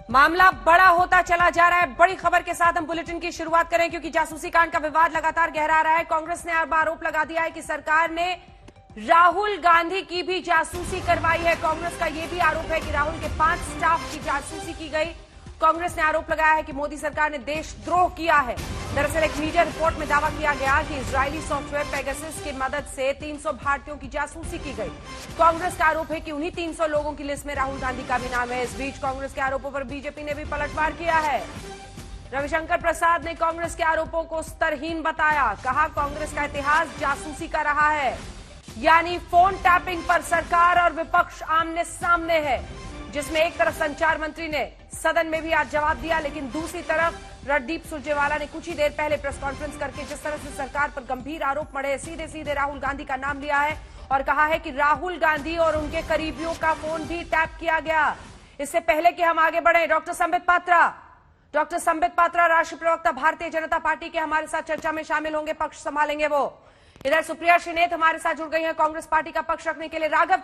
मामला बड़ा होता चला जा रहा है। बड़ी खबर के साथ हम बुलेटिन की शुरुआत करें क्योंकि जासूसी कांड का विवाद लगातार गहरा रहा है। कांग्रेस ने अब आरोप लगा दिया है कि सरकार ने राहुल गांधी की भी जासूसी करवाई है। कांग्रेस का यह भी आरोप है कि राहुल के 5 स्टाफ की जासूसी की गई। कांग्रेस ने आरोप लगाया है कि मोदी सरकार ने देशद्रोह किया है। दरअसल एक मीडिया रिपोर्ट में दावा किया गया कि इजरायली सॉफ्टवेयर पेगासस की मदद से 300 भारतीयों की जासूसी की गई। कांग्रेस का आरोप है कि उन्हीं 300 लोगों की लिस्ट में राहुल गांधी का भी नाम है। इस बीच कांग्रेस के आरोपों पर बीजेपी ने भी पलटवार किया है। रविशंकर प्रसाद ने कांग्रेस के आरोपों को स्तरहीन बताया। कहा, कांग्रेस का इतिहास जासूसी का रहा है, यानी फोन टैपिंग पर सरकार और विपक्ष आमने सामने है, जिसमें एक तरफ संचार मंत्री ने सदन में भी आज जवाब दिया, लेकिन दूसरी तरफ रणदीप सुरजेवाला ने कुछ ही देर पहले प्रेस कॉन्फ्रेंस करके जिस तरह से सरकार पर गंभीर आरोप मढ़े, सीधे सीधे राहुल गांधी का नाम लिया है और कहा है कि राहुल गांधी और उनके करीबियों का फोन भी टैप किया गया। इससे पहले कि हम आगे बढ़े, डॉक्टर संबित पात्रा राष्ट्रीय प्रवक्ता भारतीय जनता पार्टी के हमारे साथ चर्चा में शामिल होंगे, पक्ष संभालेंगे वो। इधर सुप्रिया श्रीनेत हमारे साथ जुड़ गई है कांग्रेस पार्टी का पक्ष रखने के लिए। राघव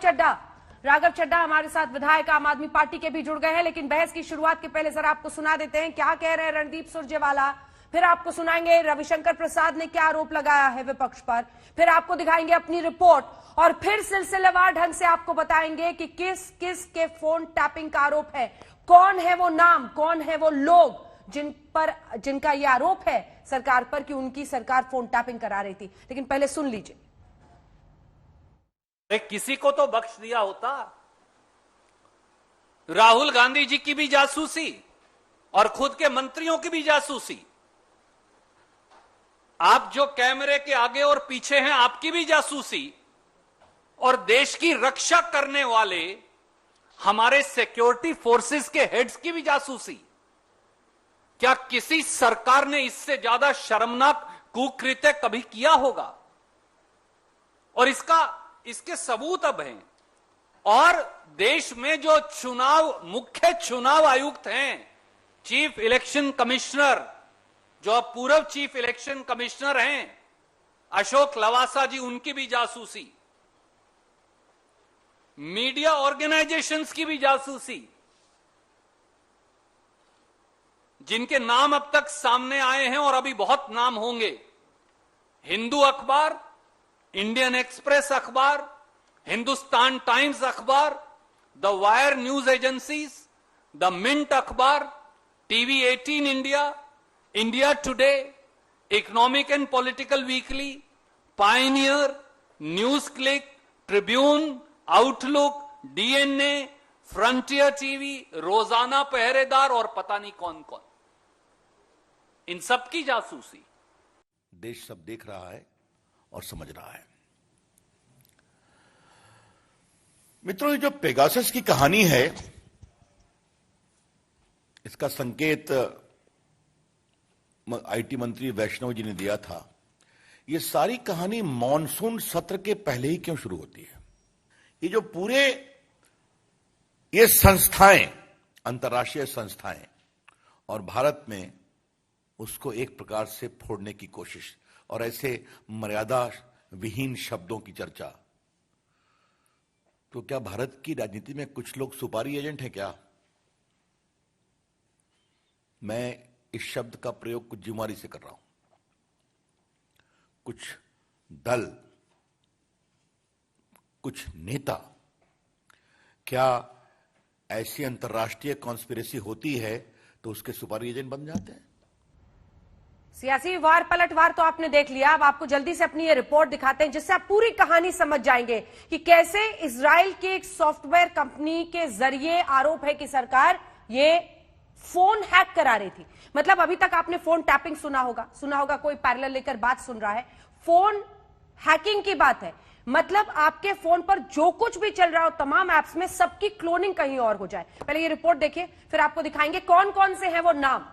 चड्ढा हमारे साथ विधायक आम आदमी पार्टी के भी जुड़ गए हैं। लेकिन बहस की शुरुआत के पहले जरा आपको सुना देते हैं क्या कह रहे हैं रणदीप सुरजेवाला, फिर आपको सुनाएंगे रविशंकर प्रसाद ने क्या आरोप लगाया है विपक्ष पर, फिर आपको दिखाएंगे अपनी रिपोर्ट और फिर सिलसिलेवार ढंग से आपको बताएंगे कि किस किस के फोन टैपिंग का आरोप है, कौन है वो नाम, कौन है वो लोग जिनका यह आरोप है सरकार पर कि उनकी सरकार फोन टैपिंग करा रही थी। लेकिन पहले सुन लीजिए। किसी को तो बख्श दिया होता। राहुल गांधी जी की भी जासूसी और खुद के मंत्रियों की भी जासूसी, आप जो कैमरे के आगे और पीछे हैं आपकी भी जासूसी, और देश की रक्षा करने वाले हमारे सिक्योरिटी फोर्सेस के हेड्स की भी जासूसी। क्या किसी सरकार ने इससे ज्यादा शर्मनाक कुकृत्य कभी किया होगा? और इसके सबूत अब हैं। और देश में जो मुख्य चुनाव आयुक्त हैं, चीफ इलेक्शन कमिश्नर, जो अब पूर्व चीफ इलेक्शन कमिश्नर हैं अशोक लवासा जी, उनकी भी जासूसी, मीडिया ऑर्गेनाइजेशंस की भी जासूसी, जिनके नाम अब तक सामने आए हैं और अभी बहुत नाम होंगे। हिंदू अखबार, इंडियन एक्सप्रेस अखबार, हिंदुस्तान टाइम्स अखबार, the Wire news agencies, the Mint अखबार, TV 18 India, India Today, economic and political weekly, Pioneer, News Click, Tribune, Outlook, DNA, Frontier TV, Rozana Pehredar और पता नहीं कौन कौन, इन सब की जासूसी देश सब देख रहा है और समझ रहा है। मित्रों, ये जो पेगासस की कहानी है, इसका संकेत आईटी मंत्री वैष्णव जी ने दिया था। ये सारी कहानी मॉनसून सत्र के पहले ही क्यों शुरू होती है? ये जो पूरे ये संस्थाएं, अंतर्राष्ट्रीय संस्थाएं, और भारत में उसको एक प्रकार से फोड़ने की कोशिश और ऐसे मर्यादा विहीन शब्दों की चर्चा। तो क्या भारत की राजनीति में कुछ लोग सुपारी एजेंट हैं क्या? मैं इस शब्द का प्रयोग कुछ जिम्मेदारी से कर रहा हूं। कुछ दल, कुछ नेता, क्या ऐसी अंतर्राष्ट्रीय कॉन्स्पिरेसी होती है तो उसके सुपारी एजेंट बन जाते हैं? सियासी वार पलटवार तो आपने देख लिया। अब आपको जल्दी से अपनी ये रिपोर्ट दिखाते हैं जिससे आप पूरी कहानी समझ जाएंगे कि कैसे इजराइल की एक सॉफ्टवेयर कंपनी के जरिए आरोप है कि सरकार ये फोन हैक करा रही थी। मतलब अभी तक आपने फोन टैपिंग सुना होगा, कोई पैरेलल लेकर बात सुन रहा है। फोन हैकिंग की बात है, मतलब आपके फोन पर जो कुछ भी चल रहा हो तमाम एप्स में सबकी क्लोनिंग कहीं और हो जाए। पहले ये रिपोर्ट देखिए, फिर आपको दिखाएंगे कौन कौन से हैं वो नाम।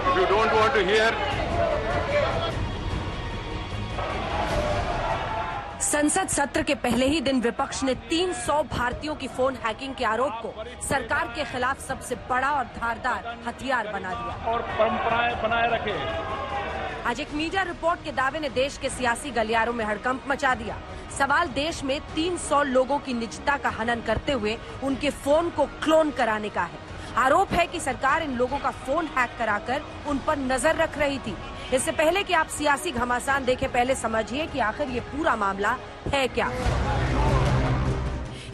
If you don't want to hear, संसद सत्र के पहले ही दिन विपक्ष ने 300 भारतीयों की फोन हैकिंग के आरोप को सरकार के खिलाफ सबसे बड़ा और धारदार हथियार बना दिया और परंपराएं बनाए रखे। आज एक मीडिया रिपोर्ट के दावे ने देश के सियासी गलियारों में हड़कंप मचा दिया। सवाल देश में 300 लोगों की निजता का हनन करते हुए उनके फोन को क्लोन कराने का है। आरोप है कि सरकार इन लोगों का फोन हैक कराकर उन पर नजर रख रही थी। इससे पहले कि आप सियासी घमासान देखें, पहले समझिए कि आखिर ये पूरा मामला है क्या।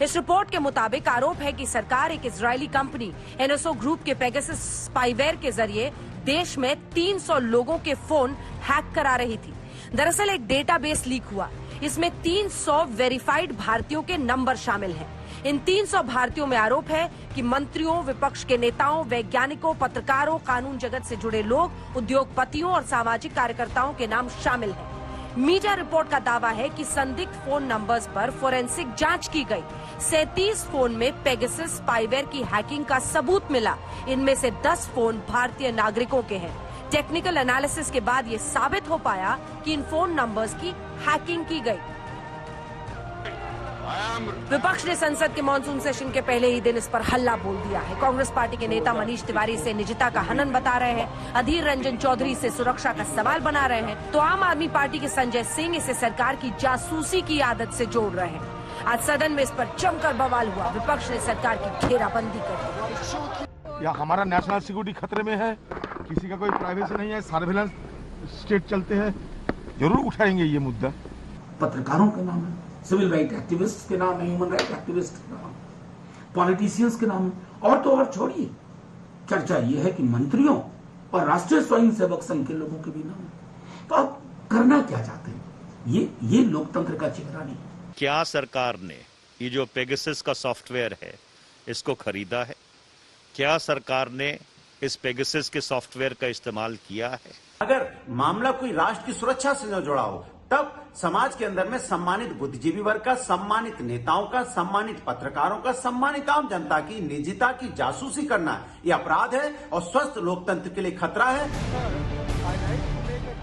इस रिपोर्ट के मुताबिक आरोप है कि सरकार एक इजरायली कंपनी एनएसओ ग्रुप के पेगासस स्पाईवेयर के जरिए देश में 300 लोगों के फोन हैक करा रही थी। दरअसल एक डेटाबेस लीक हुआ। इसमें 300 वेरीफाइड भारतीयों के नंबर शामिल हैं। इन 300 भारतीयों में आरोप है कि मंत्रियों, विपक्ष के नेताओं, वैज्ञानिकों, पत्रकारों, कानून जगत से जुड़े लोग, उद्योगपतियों और सामाजिक कार्यकर्ताओं के नाम शामिल हैं। मीडिया रिपोर्ट का दावा है कि संदिग्ध फोन नंबर्स पर फोरेंसिक जांच की गई। 37 फोन में पेगासस स्पाईवेयर की हैकिंग का सबूत मिला। इनमें से 10 फोन भारतीय नागरिकों के हैं। टेक्निकल एनालिसिस के बाद ये साबित हो पाया कि इन फोन नंबर्स की हैकिंग की गई। विपक्ष ने संसद के मॉनसून सेशन के पहले ही दिन इस पर हल्ला बोल दिया है। कांग्रेस पार्टी के नेता मनीष तिवारी इसे निजता का हनन बता रहे हैं। अधीर रंजन चौधरी इसे सुरक्षा का सवाल बना रहे हैं, तो आम आदमी पार्टी के संजय सिंह इसे सरकार की जासूसी की आदत से जोड़ रहे हैं। आज सदन में इस पर जमकर बवाल हुआ। विपक्ष ने सरकार की घेराबंदी कर दी। या हमारा नेशनल सिक्योरिटी खतरे में है, किसी का कोई प्राइवेसी नहीं है, सर्विलांस स्टेट चलते हैं, जरूर उठाएंगे ये मुद्दा। पत्रकारों के नाम है, सिविल राइट एक्टिविस्ट के नाम है, ह्यूमन राइट एक्टिविस्ट के नाम, पॉलिटिशियंस के नाम है। और तो और छोड़िए, चर्चा ये है कि मंत्रियों और राष्ट्रीय स्वयंसेवक संघ के लोगों के भी नाम है। तो आप करना क्या चाहते हैं? ये लोकतंत्र का चेहरा नहीं। क्या सरकार ने ये जो पेगासस का सॉफ्टवेयर है इसको खरीदा है? क्या सरकार ने इस पेगासस के सॉफ्टवेयर का इस्तेमाल किया है? अगर मामला कोई राष्ट्र की सुरक्षा से न जुड़ा हो, तब समाज के अंदर में सम्मानित बुद्धिजीवी वर्ग का, सम्मानित नेताओं का, सम्मानित पत्रकारों का, सम्मानित आम जनता की निजता की जासूसी करना यह अपराध है और स्वस्थ लोकतंत्र के लिए खतरा है।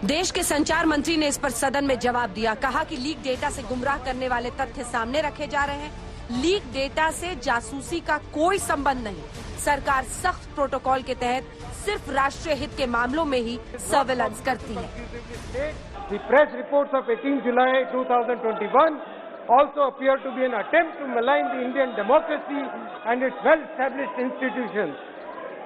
देश के संचार मंत्री ने इस पर सदन में जवाब दिया। कहा कि लीक डेटा से गुमराह करने वाले तथ्य सामने रखे जा रहे हैं। लीक डेटा से जासूसी का कोई संबंध नहीं। सरकार सख्त प्रोटोकॉल के तहत सिर्फ राष्ट्रीय हित के मामलों में ही सर्वेलेंस करती है। The press reports of 18 July 2021 also appear to be an attempt to malign the Indian democracy and its well-established institutions.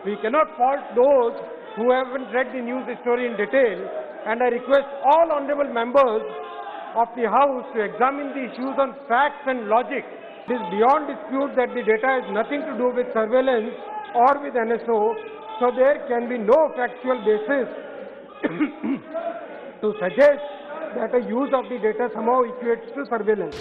We cannot fault those who haven't read the news story in detail, and I request all honorable members of the House to examine the issues on facts and logic. It is beyond dispute that the data has nothing to do with surveillance or with NSO, so there can be no factual basis to suggest that a use of the data somehow equates to surveillance.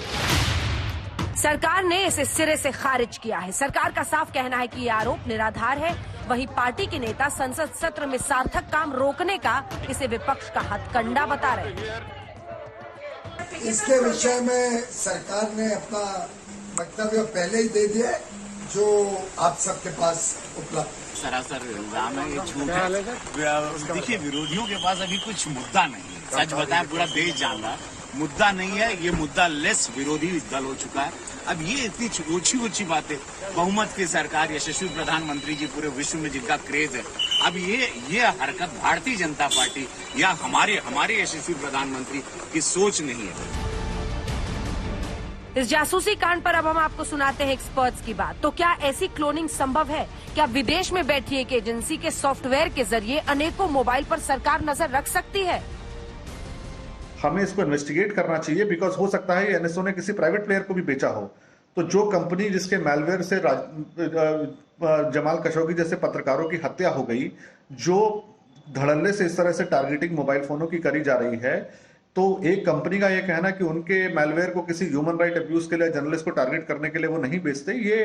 सरकार ने इसे सिरे से खारिज किया है। सरकार का साफ कहना है कि ये आरोप निराधार है। वहीं पार्टी के नेता संसद सत्र में सार्थक काम रोकने का इसे विपक्ष का हथकंडा बता रहे हैं। इसके विषय में सरकार ने अपना वक्तव्य पहले ही दे दिया, जो आप सबके पास उपलब्ध। सरासर इल्जाम है, ये झूठ है। देखिए, विरोधियों के पास अभी कुछ मुद्दा नहीं है। सच बताएं, पूरा देश जान रहा मुद्दा नहीं है। ये मुद्दा लेस विरोधी दल हो चुका है। अब ये इतनी ओछी बातें, बहुमत की सरकार, यशस्वी प्रधानमंत्री जी पूरे विश्व में जिनका क्रेज है, अब ये हरकत भारतीय जनता पार्टी या हमारे यशस्वी प्रधानमंत्री की सोच नहीं है। इस जासूसी कांड पर अब हम आपको सुनाते हैं एक्सपर्ट्स की बात। तो क्या ऐसी क्लोनिंग संभव है? क्या विदेश में बैठी एक एजेंसी के सॉफ्टवेयर के जरिए अनेकों मोबाइल पर सरकार नजर रख सकती है? हमें इसको इन्वेस्टिगेट करना चाहिए, बिकॉज हो सकता है एनएसओ ने किसी प्राइवेट प्लेयर को भी बेचा हो। तो जो कंपनी जिसके मैलवेयर से जमाल खशोगी जैसे पत्रकारों की हत्या हो गई, जो धड़ल्ले से इस तरह से टारगेटिंग मोबाइल फोनों की करी जा रही है, तो एक कंपनी का यह कहना कि उनके मैलवेयर को किसी ह्यूमन राइट अब्यूज के लिए, जर्नलिस्ट को टारगेट करने के लिए वो नहीं बेचते, ये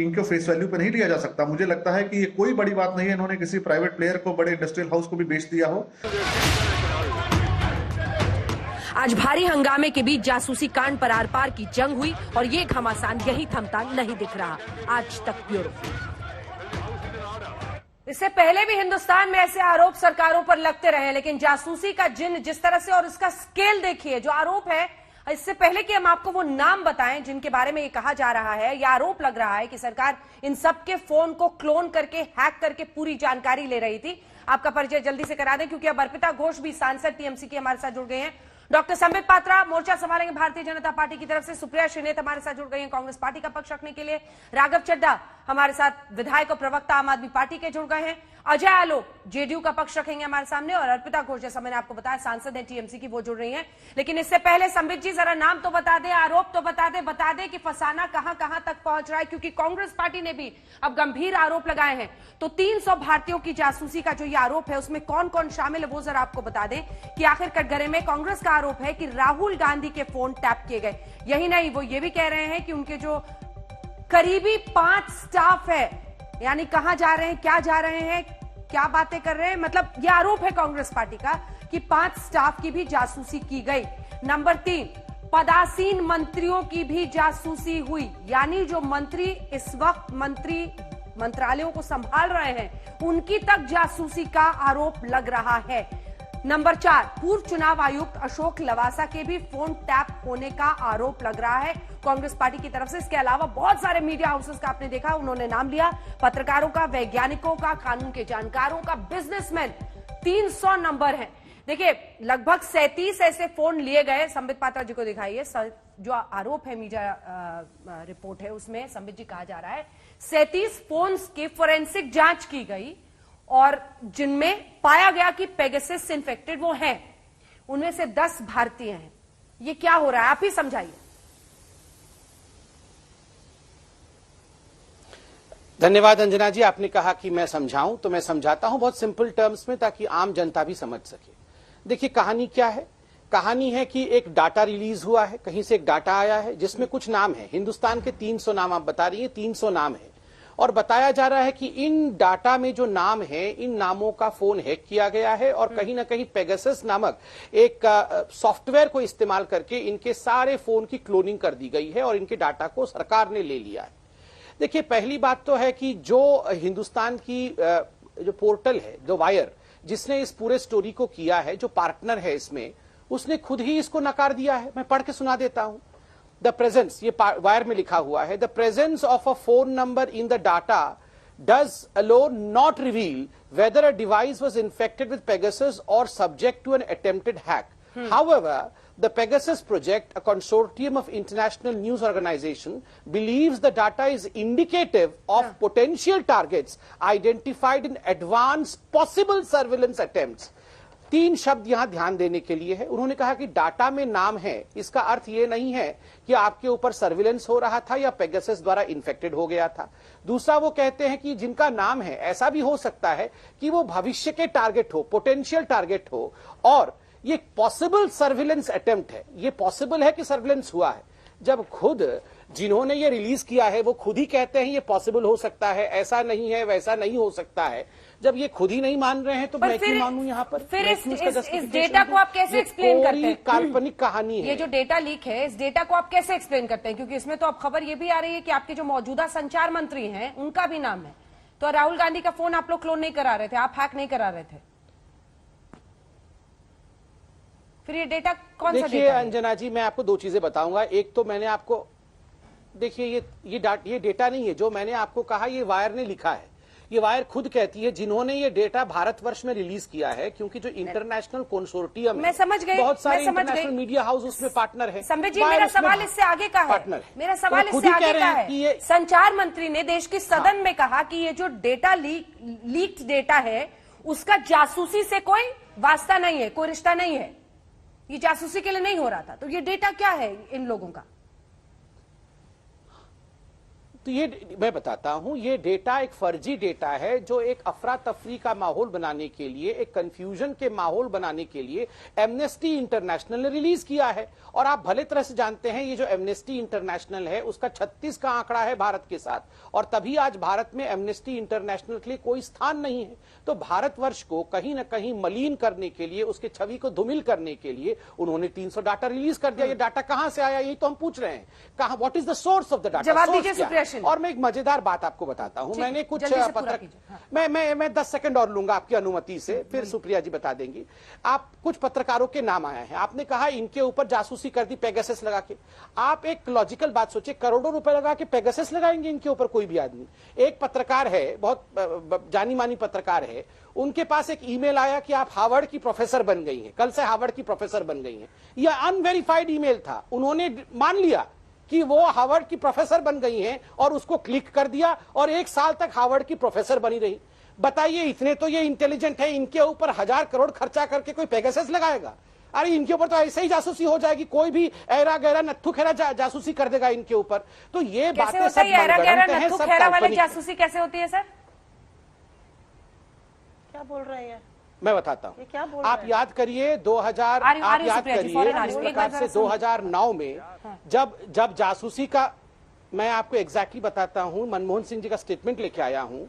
इनको फेस वैल्यू पे नहीं लिया जा सकता। मुझे लगता है कि ये कोई बड़ी बात नहीं है, इन्होंने किसी प्राइवेट प्लेयर को, बड़े इंडस्ट्रियल हाउस को भी बेच दिया हो। आज भारी हंगामे के बीच जासूसी कांड पर आर पार की जंग हुई और ये घमासान यही थमता नहीं दिख रहा। आज तक ब्यूरो। इससे पहले भी हिंदुस्तान में ऐसे आरोप सरकारों पर लगते रहे, लेकिन जासूसी का जिन जिस तरह से, और इसका स्केल देखिए, जो आरोप है, इससे पहले कि हम आपको वो नाम बताएं जिनके बारे में ये कहा जा रहा है, यह आरोप लग रहा है कि सरकार इन सबके फोन को क्लोन करके, हैक करके पूरी जानकारी ले रही थी। आपका परिचय जल्दी से करा दें, क्योंकि अब अर्पिता घोष भी सांसद टीएमसी की हमारे साथ जुड़ गए हैं। डॉक्टर संबित पात्रा मोर्चा संभालेंगे भारतीय जनता पार्टी की तरफ से। सुप्रिया श्रीनेत हमारे साथ जुड़ गई हैं कांग्रेस पार्टी का पक्ष रखने के लिए। राघव चड्ढा हमारे साथ विधायक और प्रवक्ता आम आदमी पार्टी के जुड़ गए हैं। अजय आलोक जेडीयू का पक्ष रखेंगे हमारे सामने, और अर्पिता घोष जैसा मैंने आपको बताया सांसद है टीएमसी की, वो जुड़ रही हैं। लेकिन इससे पहले संबित जी जरा नाम तो बता दें, आरोप तो बता दे कि फसाना कहां कहां तक पहुंच रहा है, क्योंकि कांग्रेस पार्टी ने भी अब गंभीर आरोप लगाए हैं। तो 300 भारतीयों की जासूसी का जो ये आरोप है उसमें कौन कौन शामिल है वो जरा आपको बता दें कि आखिर कटघरे में कांग्रेस का आरोप है कि राहुल गांधी के फोन टैप किए गए। यही नहीं, वो ये भी कह रहे हैं कि उनके जो करीबी 5 स्टाफ है, यानी कहां जा रहे हैं, क्या जा रहे हैं, क्या बातें कर रहे हैं, मतलब यह आरोप है कांग्रेस पार्टी का कि 5 स्टाफ की भी जासूसी की गई। नंबर 3, पदासीन मंत्रियों की भी जासूसी हुई, यानी जो मंत्री इस वक्त मंत्रालयों को संभाल रहे हैं उनकी तक जासूसी का आरोप लग रहा है। नंबर 4, पूर्व चुनाव आयुक्त अशोक लवासा के भी फोन टैप होने का आरोप लग रहा है कांग्रेस पार्टी की तरफ से। इसके अलावा बहुत सारे मीडिया हाउसेस का आपने देखा, उन्होंने नाम लिया, पत्रकारों का, वैज्ञानिकों का, कानून के जानकारों का, बिजनेसमैन, 300 नंबर है। देखिए लगभग 37 ऐसे फोन लिए गए। संबित पात्रा जी को दिखाइए, जो आरोप है मीडिया रिपोर्ट है उसमें संबित जी कहा जा रहा है 37 फोन्स की फोरेंसिक जांच की गई और जिनमें पाया गया कि पेगासस इन्फेक्टेड वो हैं, उनमें से 10 भारतीय हैं। ये क्या हो रहा है, आप ही समझाइए। धन्यवाद अंजना जी, आपने कहा कि मैं समझाऊं तो मैं समझाता हूं बहुत सिंपल टर्म्स में ताकि आम जनता भी समझ सके। देखिए कहानी क्या है, कहानी है कि एक डाटा रिलीज हुआ है, कहीं से एक डाटा आया है जिसमें कुछ नाम है, हिंदुस्तान के 300 नाम आप बता रही हैं, 300 नाम है, और बताया जा रहा है कि इन डाटा में जो नाम है इन नामों का फोन हैक किया गया है और कहीं ना कहीं पेगासस नामक एक सॉफ्टवेयर को इस्तेमाल करके इनके सारे फोन की क्लोनिंग कर दी गई है और इनके डाटा को सरकार ने ले लिया है। देखिए पहली बात तो है कि जो हिंदुस्तान की जो पोर्टल है, जो वायर, जिसने इस पूरे स्टोरी को किया है, जो पार्टनर है इसमें, उसने खुद ही इसको नकार दिया है। मैं पढ़ के सुना देता हूं। द प्रेजेंस, ये वायर में लिखा हुआ है, the presence of a phone number in the data does alone not reveal whether a device was infected with Pegasus or subject to an attempted hack. However, the Pegasus project, a consortium of international news organization, believes the data is indicative of potential targets identified in advanced possible surveillance attempts. 3 शब्द यहां ध्यान देने के लिए है। उन्होंने कहा कि डाटा में नाम है, इसका अर्थ यह नहीं है कि आपके ऊपर सर्विलेंस हो रहा था या पेगासस द्वारा इन्फेक्टेड हो गया था। दूसरा, वो कहते हैं कि जिनका नाम है ऐसा भी हो सकता है कि वो भविष्य के टारगेट हो, पोटेंशियल टारगेट हो, और ये पॉसिबल सर्विलेंस अटेम्प्ट है। ये पॉसिबल है कि सर्विलेंस हुआ है। जब खुद जिन्होंने ये रिलीज किया है वो खुद ही कहते हैं ये पॉसिबल हो सकता है, ऐसा नहीं है, वैसा नहीं हो सकता है, जब ये खुद ही नहीं मान रहे हैं तो मैं क्यों मानूं यहाँ पर? फिर इस डेटा को आप कैसे एक्सप्लेन करते हैं? काल्पनिक कहानी है ये जो डेटा लीक है, इस डेटा को आप कैसे एक्सप्लेन करते हैं? क्योंकि इसमें तो अब खबर ये भी आ रही है कि आपके जो मौजूदा संचार मंत्री हैं उनका भी नाम है। तो राहुल गांधी का फोन आप लोग क्लोन नहीं करा रहे थे, आप हैक नहीं करा रहे थे, फिर ये डेटा कौन सा डेटा है? देखिए अंजना जी, मैं आपको 2 चीजें बताऊंगा। एक तो मैंने आपको, देखिए ये डेटा नहीं है जो मैंने आपको कहा, ये वायर ने लिखा है। ये वायर खुद कहती है जिन्होंने ये डेटा भारतवर्ष में रिलीज किया है, क्योंकि जो इंटरनेशनल कंसोर्टियम मैं समझ गई, बहुत सारे इंटरनेशनल मीडिया हाउस उसमें पार्टनर है। संबित जी, मेरा सवाल इससे आगे का है, मेरा सवाल इससे आगे का है। संचार मंत्री ने देश की सदन में कहा कि ये जो डेटा लीक्ड डेटा है उसका जासूसी से कोई वास्ता नहीं है, कोई रिश्ता नहीं है, ये जासूसी के लिए नहीं हो रहा था। तो ये डेटा क्या है इन लोगों का? तो ये मैं बताता हूं, ये डेटा एक फर्जी डेटा है जो एक अफरा तफरी का माहौल बनाने के लिए, एक कंफ्यूजन के माहौल बनाने के लिए एमनेस्टी इंटरनेशनल ने रिलीज किया है। और आप भले तरह से जानते हैं ये जो एमनेस्टी इंटरनेशनल है उसका 36 का आंकड़ा है भारत के साथ, और तभी आज भारत में एमनेस्टी इंटरनेशनल के लिए कोई स्थान नहीं है। तो भारतवर्ष को कहीं ना कहीं मलिन करने के लिए, उसके छवि को धूमिल करने के लिए उन्होंने 300 डाटा रिलीज कर दिया। ये डाटा कहां से आया, यही तो हम पूछ रहे हैं। कहां, what is the source of the data? जवाब दीजिए सुप्रिया। क्वेश्चन। और मैं एक मजेदार बात आपको बताता हूं, मैंने कुछ मैं 10 सेकंड और लूंगा आपकी अनुमति से, फिर सुप्रिया जी बता देंगी। आप कुछ पत्रकारों के नाम आया है, आपने कहा इनके ऊपर जासूसी कर दी पेगासस लगा के। आप एक लॉजिकल बात सोचिए, करोड़ों रुपए लगा के पेगासस लगाएंगे इनके ऊपर कोई भी आदमी? एक पत्रकार है, बहुत जानी मानी पत्रकार है, उनके पास एक ईमेल आया कि आप हार्वर्ड की प्रोफेसर बन गई हैं, कल से हार्वर्ड की प्रोफेसर बन गई हैं। यह अनवेरिफाइड ईमेल था, उन्होंने मान लिया कि वो हार्वर्ड की प्रोफेसर बन गई हैं और उसको क्लिक कर दिया और 1 साल तक हार्वर्ड की प्रोफेसर बनी रही। बताइए, इतने तो ये इंटेलिजेंट है, इनके ऊपर 1000 करोड़ खर्चा करके कोई पेगासस लगाएगा? अरे इनके ऊपर तो ऐसे ही जासूसी हो जाएगी, कोई भी ऐरा गहरा नत्थु खेरा जासूसी कर देगा इनके ऊपर। तो ये बातें सब मनगढ़ंत हैं, सब वाले जासूसी कैसे होती है सर? क्या बोल रहे हैं? मैं बताता हूँ, आप याद करिए 2000, आप याद करिए इस प्रकार से 2009 में जब जासूसी का, मैं आपको एग्जैक्टली बताता हूँ, मनमोहन सिंह जी का स्टेटमेंट लेके आया हूँ।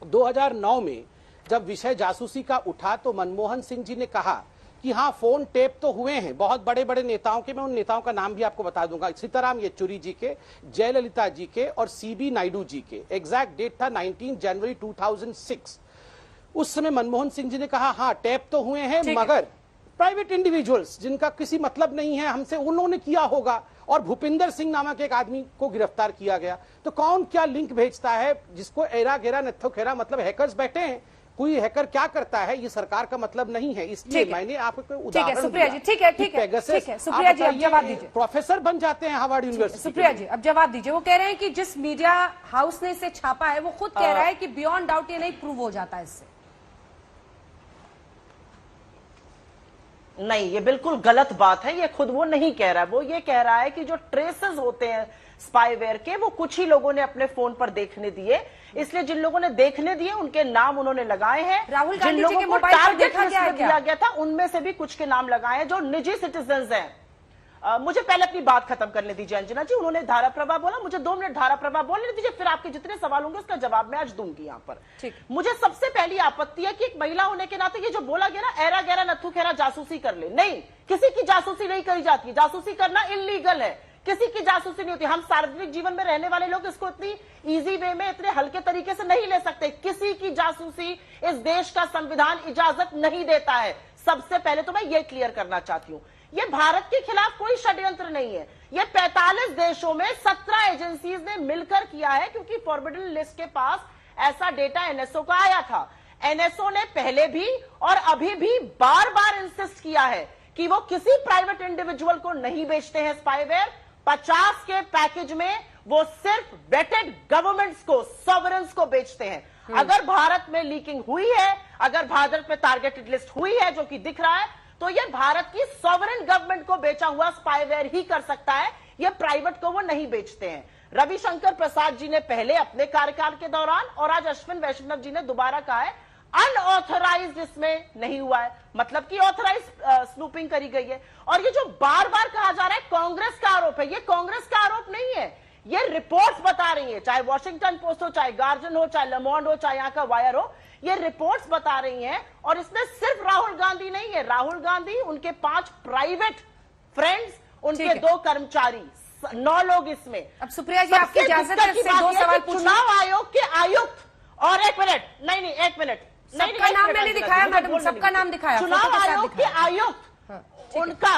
2009 में जब विषय जासूसी का उठा तो मनमोहन सिंह जी ने कहा कि हाँ, फोन टेप तो हुए हैं बहुत बड़े बड़े नेताओं के, मैं उन नेताओं का नाम भी आपको बता दूंगा, सीताराम येचुरी जी के, जयललिता जी के और सीबी नायडू जी के। एग्जैक्ट डेट था 19 जनवरी 2006। उस समय मनमोहन सिंह जी ने कहा हाँ, टैप तो हुए हैं, मगर प्राइवेट इंडिविजुअल्स जिनका किसी मतलब नहीं है हमसे, उन्होंने किया होगा। और भूपिंदर सिंह नामक एक आदमी को गिरफ्तार किया गया। तो कौन क्या लिंक भेजता है, जिसको एरा गेरा नत्थो खेरा, मतलब हैकर्स बैठे हैं, कोई हैकर क्या करता है ये सरकार का मतलब नहीं है। इसलिए मैंने आपको उदाहरण सुप्रिया जी, ठीक है सुप्रिया जी, अब जवाब दीजिए। प्रोफेसर बन जाते हैं हार्वर्ड यूनिवर्सिटी। सुप्रिया जी, अब जवाब दीजिए। वो कह रहे हैं कि जिस मीडिया हाउस ने इसे छापा है वो खुद कह रहा है कि बियॉन्ड डाउट ये नहीं प्रूव हो जाता इससे। नहीं, ये बिल्कुल गलत बात है। ये खुद वो नहीं कह रहा है, वो ये कह रहा है कि जो ट्रेसेस होते हैं स्पाईवेयर के, वो कुछ ही लोगों ने अपने फोन पर देखने दिए, इसलिए जिन लोगों ने देखने दिए उनके नाम उन्होंने लगाए हैं। राहुल जिन गांधी लोगों के को मोबाइल पर टारगेट देखा लिस्ट में दिया गया था उनमें से भी कुछ के नाम लगाए हैं जो निजी सिटीजन्स हैं। मुझे पहले अपनी बात खत्म करने दीजिए अंजना जी। उन्होंने धारा प्रवाह बोला, मुझे 2 मिनट धारा प्रवाह बोलने दीजिए, फिर आपके जितने सवाल होंगे उसका जवाब मैं आज दूंगी यहाँ पर। मुझे सबसे पहली आपत्ति है कि एक महिला होने के नाते ये जो बोला गया ना, ऐरा गहरा नत्थु खेरा जासूसी कर ले, नहीं, किसी की जासूसी नहीं करी जाती है। जासूसी करना इल्लीगल है, किसी की जासूसी नहीं होती। हम सार्वजनिक जीवन में रहने वाले लोग इसको इतनी इजी वे में, इतने हल्के तरीके से नहीं ले सकते। किसी की जासूसी इस देश का संविधान इजाजत नहीं देता है। सबसे पहले तो मैं ये क्लियर करना चाहती हूं, ये भारत के खिलाफ कोई षड्यंत्र नहीं है। ये 45 देशों में 17 एजेंसीज ने मिलकर किया है, क्योंकि फॉरबिडन लिस्ट के पास ऐसा डेटा एनएसओ का आया था। एनएसओ ने पहले भी और अभी भी बार बार इंसिस्ट किया है कि वो किसी प्राइवेट इंडिविजुअल को नहीं बेचते हैं स्पाईवेयर। 50 के पैकेज में वो सिर्फ वेटेड गवर्नमेंट्स को, सॉवरेन्स को बेचते हैं। अगर भारत में लीकिंग हुई है, अगर भारत में टारगेटेड लिस्ट हुई है, जो कि दिख रहा है, तो ये भारत की सॉवरेन गवर्नमेंट को बेचा हुआ स्पाईवेयर ही कर सकता है, ये प्राइवेट को वो नहीं बेचते हैं। रविशंकर प्रसाद जी ने पहले अपने कार्यकाल के दौरान और आज अश्विन वैष्णव जी ने दोबारा कहा है अनऑथराइज्ड इसमें नहीं हुआ है, मतलब कि ऑथराइज स्नूपिंग करी गई है। और ये जो बार बार कहा जा रहा है कांग्रेस का आरोप है, ये कांग्रेस का आरोप नहीं है, ये रिपोर्ट्स बता रही है, चाहे वॉशिंगटन पोस्ट हो, चाहे गार्जियन हो, चाहे लेमॉन्ड हो, चाहे यहां का वायर हो, ये रिपोर्ट्स बता रही हैं। और इसमें सिर्फ राहुल गांधी नहीं है, राहुल गांधी, उनके 5 प्राइवेट फ्रेंड्स, उनके 2 कर्मचारी, 9 लोग इसमें। अब सुप्रिया जी, आपकी इजाजत है, 2 सवाल पूछना। चुनाव आयोग के आयुक्त, और 1 मिनट, नहीं 1 मिनट, सबका नाम मैंने दिखाया मैडम, सबका नाम दिखाया। चुनाव आयोग के आयुक्त, उनका,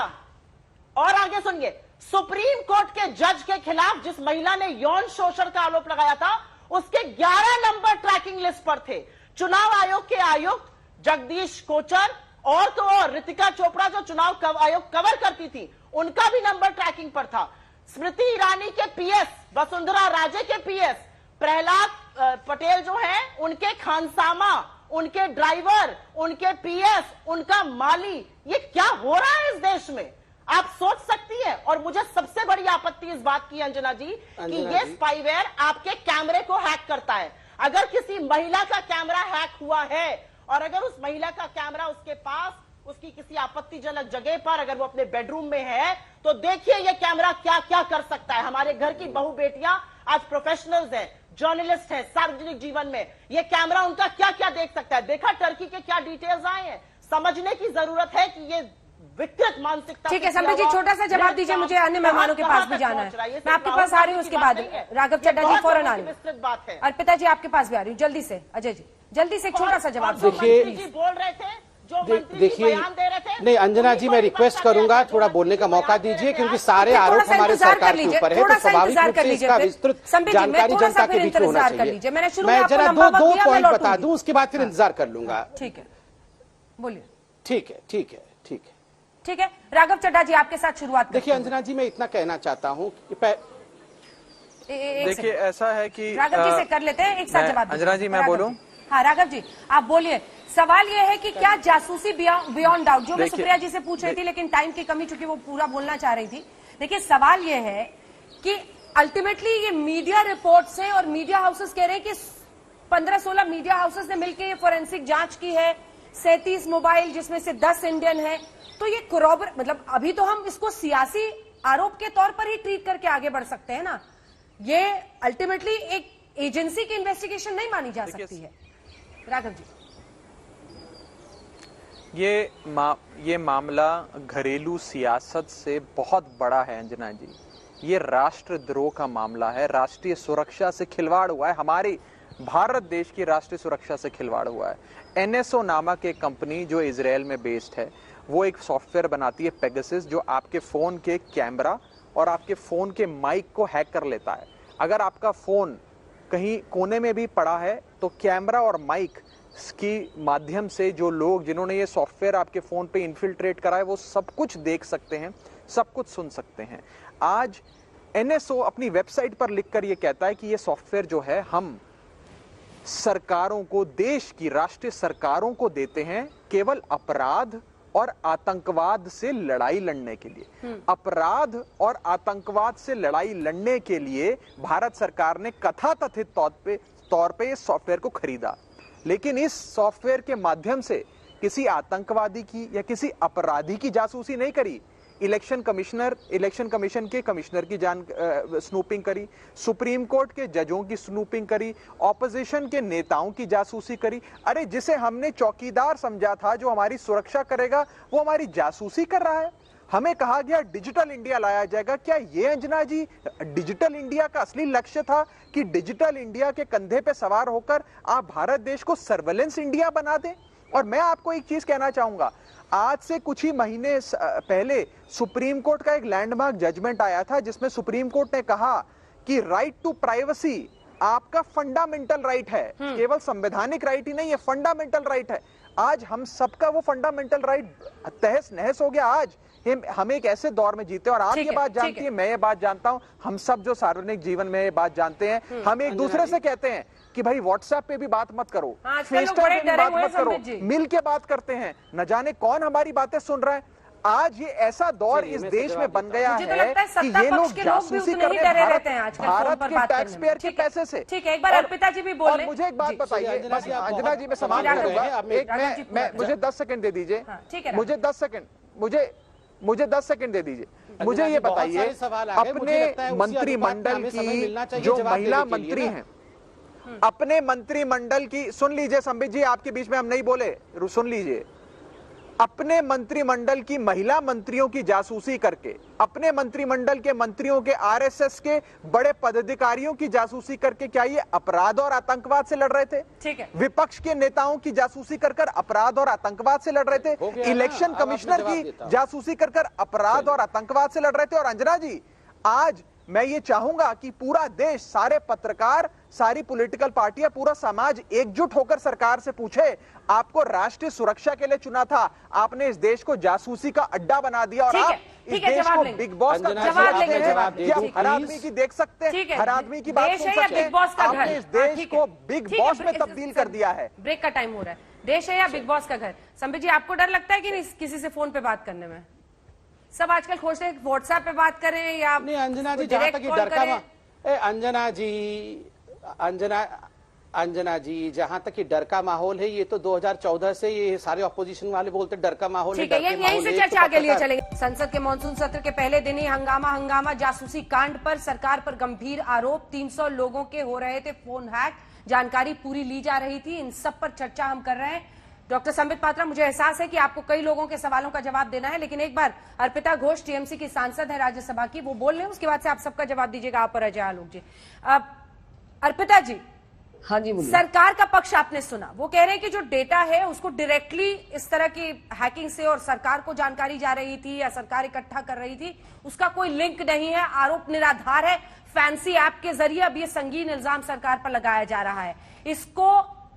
और आगे सुनिए, सुप्रीम कोर्ट के जज के खिलाफ जिस महिला ने यौन शोषण का आरोप लगाया था, उसके 11 नंबर ट्रैकिंग लिस्ट पर थे। चुनाव आयोग के आयुक्त जगदीश कोचर और तो और रितिका चोपड़ा, जो चुनाव आयोग कवर करती थी, उनका भी नंबर ट्रैकिंग पर था। स्मृति ईरानी के पीएस, वसुंधरा राजे के पीएस, प्रहलाद पटेल जो हैं, उनके खानसामा, उनके ड्राइवर, उनके पीएस, उनका माली, ये क्या हो रहा है इस देश में, आप सोच सकती हैं। और मुझे सबसे बड़ी आपत्ति इस बात की अंजना जी कि ये स्पाईवेयर आपके कैमरे को हैक करता है। अगर किसी महिला का कैमरा हैक हुआ है और अगर उस महिला का कैमरा उसके पास, उसकी किसी आपत्तिजनक जगह पर, अगर वो अपने बेडरूम में है, तो देखिए ये कैमरा क्या क्या कर सकता है। हमारे घर की बहू बेटियां आज प्रोफेशनल्स हैं, जर्नलिस्ट हैं, सार्वजनिक जीवन में, ये कैमरा उनका क्या क्या देख सकता है। देखा टर्की के क्या डिटेल्स आए हैं, समझने की जरूरत है कि ये विकृत मानसिकता। ठीक है संबित जी, छोटा सा जवाब दीजिए, मुझे अन्य मेहमानों के पास भी जाना है। मैं आपके पास आ रही हूँ, उसके बाद राघव चड्ढा जी फौरन आ रही हूँ, बात है। अर्पिता जी आपके पास भी आ रही हूँ, जल्दी से। अजय जी जल्दी से छोटा सा जवाब देखिए। बोल रहे थे, देखिए नहीं अंजना जी, मैं रिक्वेस्ट करूंगा थोड़ा बोलने का मौका दीजिए, क्योंकि सारे आरोप हमारे सरकार के ऊपर है, तो स्वाभाविक रूप से इसका विस्तृत जानकारी जनता के बीच में होना चाहिए। मैं जरा दो पॉइंट बता दूं, उसके बाद फिर इंतजार कर लूंगा। ठीक है, बोलिए। ठीक है ठीक है ठीक है ठीक है, राघव चड्ढा जी आपके साथ शुरुआत। देखिए अंजना जी, मैं इतना कहना चाहता हूँ कि देखिए ऐसा है कि राघव जी से कर लेते हैं एक साथ जवाब। अंजना जी मैं बोलूं? हाँ राघव जी आप बोलिए। सवाल यह है कि क्या जासूसी बियॉन्ड डाउट, जो मैं सुप्रिया जी से पूछ रही थी, लेकिन टाइम की कमी चूंकि वो पूरा बोलना चाह रही थी। देखिए सवाल यह है कि अल्टीमेटली ये मीडिया रिपोर्ट्स हैं और मीडिया हाउसेस कह रहे हैं कि 15-16 मीडिया हाउसेस ने मिलकर ये फोरेंसिक जांच की है, 37 मोबाइल जिसमें से 10 इंडियन है। तो ये मतलब अभी तो हम इसको सियासी आरोप के तौर पर ही ट्रीट करके आगे बढ़ सकते हैं ना, ये अल्टीमेटली एक एजेंसी की इन्वेस्टिगेशन नहीं मानी जा सकती है। राघव जी ये मामला घरेलू सियासत से बहुत बड़ा है अंजना जी। ये राष्ट्रद्रोह का मामला है, राष्ट्रीय सुरक्षा से खिलवाड़ हुआ है, हमारी भारत देश की राष्ट्रीय सुरक्षा से खिलवाड़ हुआ है। एनएसओ नामक एक कंपनी जो इजराइल में बेस्ड है, वो एक सॉफ्टवेयर बनाती है पेगासस, जो आपके फोन के कैमरा और आपके फोन के माइक को हैक कर लेता है। अगर आपका फोन कहीं कोने में भी पड़ा है तो कैमरा और माइक की माध्यम से जो लोग जिन्होंने ये सॉफ्टवेयर आपके फोन पे इन्फिल्ट्रेट करा है वो सब कुछ देख सकते हैं, सब कुछ सुन सकते हैं। आज एनएसओ अपनी वेबसाइट पर लिखकर ये कहता है कि ये सॉफ्टवेयर जो है हम सरकारों को, देश की राष्ट्रीय सरकारों को देते हैं केवल अपराध और आतंकवाद से लड़ाई लड़ने के लिए। अपराध और आतंकवाद से लड़ाई लड़ने के लिए भारत सरकार ने कथाकथित तौर पे इस सॉफ्टवेयर को खरीदा, लेकिन इस सॉफ्टवेयर के माध्यम से किसी आतंकवादी की या किसी अपराधी की जासूसी नहीं करी। इलेक्शन कमीशन के कमिश्नर की स्नूपिंग करी, सुप्रीम कोर्ट के जजों की स्नूपिंग करी, ऑपोजिशन के नेताओं की जासूसी करी। अरे जिसे हमने चौकीदार समझा था जो हमारी सुरक्षा करेगा, वो हमारी जासूसी कर रहा है। हमें कहा गया डिजिटल इंडिया लाया जाएगा। क्या ये अंजना जी डिजिटल इंडिया का असली लक्ष्य था कि डिजिटल इंडिया के कंधे पे सवार होकर आप भारत देश को सर्वेलेंस इंडिया बना दें? और मैं आपको एक चीज कहना चाहूंगा, आज से कुछ ही महीने पहले सुप्रीम कोर्ट का एक लैंडमार्क जजमेंट आया था जिसमें सुप्रीम कोर्ट ने कहा कि राइट टू प्राइवेसी आपका फंडामेंटल राइट है, केवल संवैधानिक राइट ही नहीं है, फंडामेंटल राइट है। आज हम सबका वो फंडामेंटल राइट तहस नहस हो गया। आज हम एक ऐसे दौर में जीते, और आप ये बात जानती है, मैं ये बात जानता हूं, हम सब जो सार्वजनिक जीवन में ये बात जानते हैं, हम एक दूसरे से कहते हैं कि भाई व्हाट्सएप पे भी बात मत करो, फेसटाइम पे भी बात मत करो, मिल के बात करते हैं। न जाने कौन हमारी बातें सुन रहा है। आज ये ऐसा दौर इस देश में बन गया है कि ये लोग जासूसी कर रहे हैं भारत के टैक्स पेयर के पैसे से। ठीक है, एक बार अर्पिता जी भी बोल लें। मुझे एक बात बताइए अंजना जी, मैं समाप्त करूंगा, मुझे 10 सेकंड दे दीजिए, मुझे 10 सेकंड दे दीजिए। मुझे ये बताइए, अपने मंत्रिमंडल की जो महिला मंत्री हैं, अपने मंत्रिमंडल की, सुन लीजिए संबित जी, आपके बीच में हम नहीं बोले, सुन लीजिए, अपने मंत्रिमंडल की महिला मंत्रियों की जासूसी करके, अपने मंत्रिमंडल के मंत्रियों के आरएसएस के बड़े पदाधिकारियों की जासूसी करके क्या ये अपराध और आतंकवाद से लड़ रहे थे? ठीक है। विपक्ष के नेताओं की जासूसी कर अपराध और आतंकवाद से लड़ रहे थे। इलेक्शन कमिश्नर की जासूसी कर अपराध और आतंकवाद से लड़ रहे थे। और अंजना जी, आज मैं ये चाहूंगा कि पूरा देश, सारे पत्रकार, सारी पॉलिटिकल पार्टियां, पूरा समाज एकजुट होकर सरकार से पूछे, आपको राष्ट्रीय सुरक्षा के लिए चुना था, आपने इस देश को जासूसी का अड्डा बना दिया, और आप इस देश को बिग बॉस का जवाब लेंगे। हर आदमी की देख सकते हैं, हर आदमी की बात सुन सकते हैं। आपने इस देश को बिग बॉस में तब्दील कर दिया है। ब्रेक का टाइम हो रहा है। देश है या बिग बॉस का घर? संबित जी, आपको डर लगता है कि नहीं किसी से फोन पे बात करने में? सब आजकल खोजते हैं व्हाट्सएप पे बात करें या नहीं। अंजना जी, जहां तक डर का अंजना जी जहां तक कि डर का माहौल है, ये तो 2014 से ये सारे ऑपोजिशन वाले बोलते डर का माहौल है। यहीं से चर्चा आगे लिए चलेंगे। संसद के मानसून सत्र के पहले दिन ही हंगामा जासूसी कांड पर सरकार पर गंभीर आरोप। 300 लोगों के हो रहे थे फोन हैक, जानकारी पूरी ली जा रही थी। इन सब पर चर्चा हम कर रहे हैं। डॉक्टर संबित पात्रा, मुझे एहसास है कि आपको कई लोगों के सवालों का जवाब देना है, लेकिन एक बार अर्पिता घोष टीएमसी की सांसद है राज्यसभा की, वो बोल रहे हैं, उसके बाद से आप सबका जवाब दीजिएगा, आप और अजय आलोक जी। अर्पिता जी, हाँ जी, सरकार का पक्ष आपने सुना, वो कह रहे हैं कि जो डेटा है उसको डायरेक्टली इस तरह की हैकिंग से और सरकार को जानकारी जा रही थी या सरकार इकट्ठा कर रही थी, उसका कोई लिंक नहीं है, आरोप निराधार है, फैंसी ऐप के जरिए अब ये संगीन इल्जाम सरकार पर लगाया जा रहा है। इसको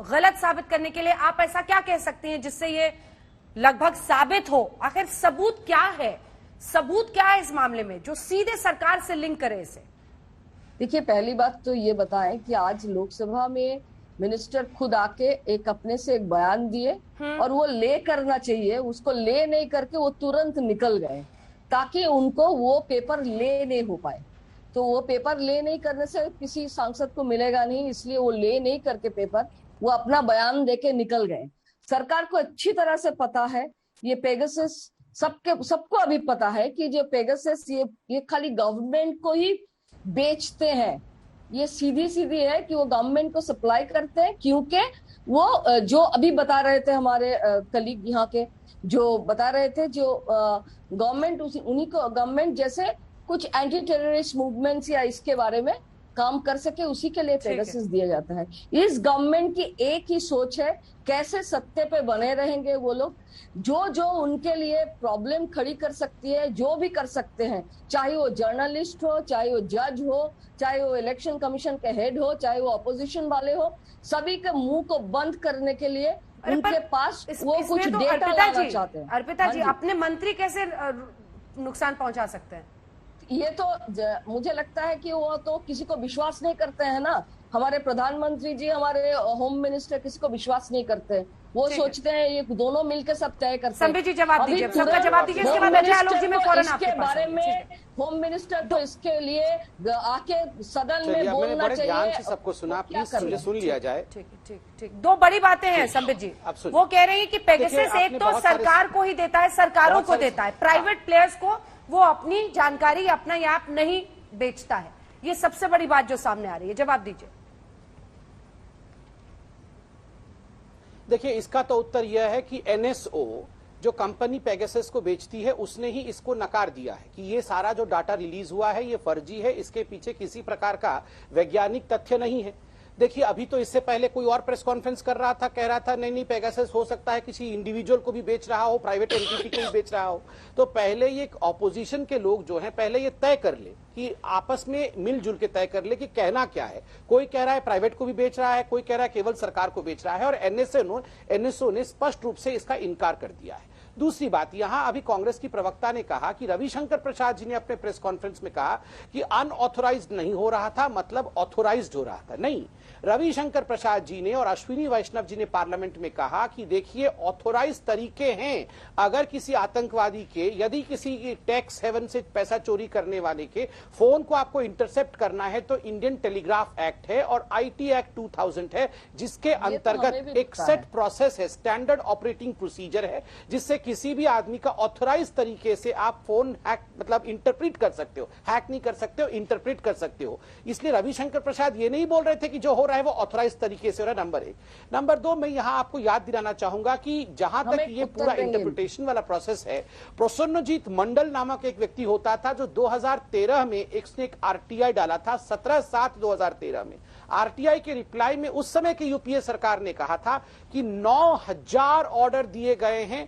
गलत साबित करने के लिए आप ऐसा क्या कह सकती हैं जिससे ये लगभग साबित हो? आखिर सबूत क्या है, सबूत क्या है इस मामले में जो सीधे सरकार से लिंक करे इसे? देखिए, पहली बात तो ये बताएं कि आज लोकसभा में मिनिस्टर खुद आके एक अपने से एक बयान दिए और वो ले करना चाहिए, उसको ले नहीं करके वो तुरंत निकल गए ताकि उनको वो पेपर ले नहीं हो पाए। तो वो पेपर ले नहीं करने से किसी सांसद को मिलेगा नहीं, इसलिए वो ले नहीं करके पेपर वो अपना बयान देके निकल गए। सरकार को अच्छी तरह से पता है ये पेगासस, सबको अभी पता है कि जो पेगासस ये खाली गवर्नमेंट को ही बेचते हैं। ये सीधी सीधी है कि वो गवर्नमेंट को सप्लाई करते हैं, क्योंकि वो जो अभी बता रहे थे हमारे कलीग यहाँ के, जो बता रहे थे जो गवर्नमेंट उन्हीं को गवर्नमेंट जैसे कुछ एंटी टेररिस्ट मूवमेंट्स या इसके बारे में काम कर सके, उसी के लिए पेगासस दिया जाता है। इस गवर्नमेंट की एक ही सोच है, कैसे सत्ते पे बने रहेंगे वो लोग, जो उनके लिए प्रॉब्लम खड़ी कर सकती है, जो भी कर सकते हैं, चाहे वो जर्नलिस्ट हो, चाहे वो जज हो, चाहे वो इलेक्शन कमीशन के हेड हो, चाहे वो अपोजिशन वाले हो, सभी के मुंह को बंद करने के लिए उनके पास वो कुछ डेटा लाना चाहते हैं। अर्पिता जी, अपने मंत्री कैसे नुकसान पहुंचा सकते हैं? ये तो मुझे लगता है कि वो तो किसी को विश्वास नहीं करते हैं ना। हमारे प्रधानमंत्री जी, हमारे होम मिनिस्टर किसी को विश्वास नहीं करते, वो सोचते हैं ये दोनों मिलकर सब तय करते हैं। संबित जी जवाब दीजिए, सबका जवाब दीजिए, इसके बाद अजय आलोक जी मैं फौरन आपके बारे में होम मिनिस्टर तो इसके लिए आके सदन में बोलना चाहिए। ध्यान से सबको सुना, प्लीज मुझे सुन लिया जाए। ठीक। दो बड़ी बातें हैं संबित जी, वो कह रहे हैं कि पेगासस एक तो सरकार को ही देता है, सरकारों को देता है, प्राइवेट प्लेयर्स को वो अपनी जानकारी, अपना ऐप नहीं बेचता है। ये सबसे बड़ी बात जो सामने आ रही है, जवाब दीजिए। देखिए, इसका तो उत्तर यह है कि एनएसओ जो कंपनी पेगासस को बेचती है उसने ही इसको नकार दिया है कि ये सारा जो डाटा रिलीज हुआ है ये फर्जी है, इसके पीछे किसी प्रकार का वैज्ञानिक तथ्य नहीं है। देखिए, अभी तो इससे पहले कोई और प्रेस कॉन्फ्रेंस कर रहा था, कह रहा था नहीं पेगासस हो सकता है किसी इंडिविजुअल को भी बेच रहा हो, प्राइवेट एंटिटी को भी बेच रहा हो। तो पहले ये ऑपोजिशन के लोग जो हैं पहले ये तय कर ले कि आपस में मिलजुल के तय कर ले कि कहना क्या है। कोई कह रहा है प्राइवेट को भी बेच रहा है, कोई कह रहा है केवल सरकार को बेच रहा है, और एनएसओ ने स्पष्ट रूप से इसका इनकार कर दिया है। दूसरी बात, यहां अभी कांग्रेस की प्रवक्ता ने कहा कि रविशंकर प्रसाद जी ने अपने प्रेस कॉन्फ्रेंस में कहा कि अनऑथोराइज्ड नहीं हो रहा था, मतलब ऑथोराइज्ड हो रहा था। नहीं, रविशंकर प्रसाद जी ने और अश्विनी वैष्णव जी ने पार्लियामेंट में कहा कि देखिए ऑथोराइज तरीके हैं। अगर किसी आतंकवादी के, यदि किसी टैक्स हेवन से पैसा चोरी करने वाले के फोन को आपको इंटरसेप्ट करना है तो इंडियन टेलीग्राफ एक्ट है और आईटी एक्ट 2000 है, जिसके अंतर्गत एक सेट प्रोसेस है, स्टैंडर्ड ऑपरेटिंग प्रोसीजर है, जिससे किसी भी आदमी का ऑथोराइज तरीके से आप फोन हैक मतलब इंटरप्रेट कर सकते हो, हैक नहीं कर सकते हो, इंटरप्रेट कर सकते हो। इसलिए रविशंकर प्रसाद ये नहीं बोल रहे थे कि जो हो रहा है वो ऑथोराइज तरीके से हो रहा है, नंबर 1। नंबर 2, मैं यहां आपको याद दिलाना चाहूंगा कि जहां तक ये पूरा इंटरप्रिटेशन वाला प्रोसेस है, प्रसन्नजीत मंडल नामक एक व्यक्ति होता था जो 2013 में एक आरटीआई डाला था, 17/7/2013 में। आरटीआई के रिप्लाई में उस समय की यूपीए सरकार ने कहा था कि 9000 ऑर्डर दिए गए हैं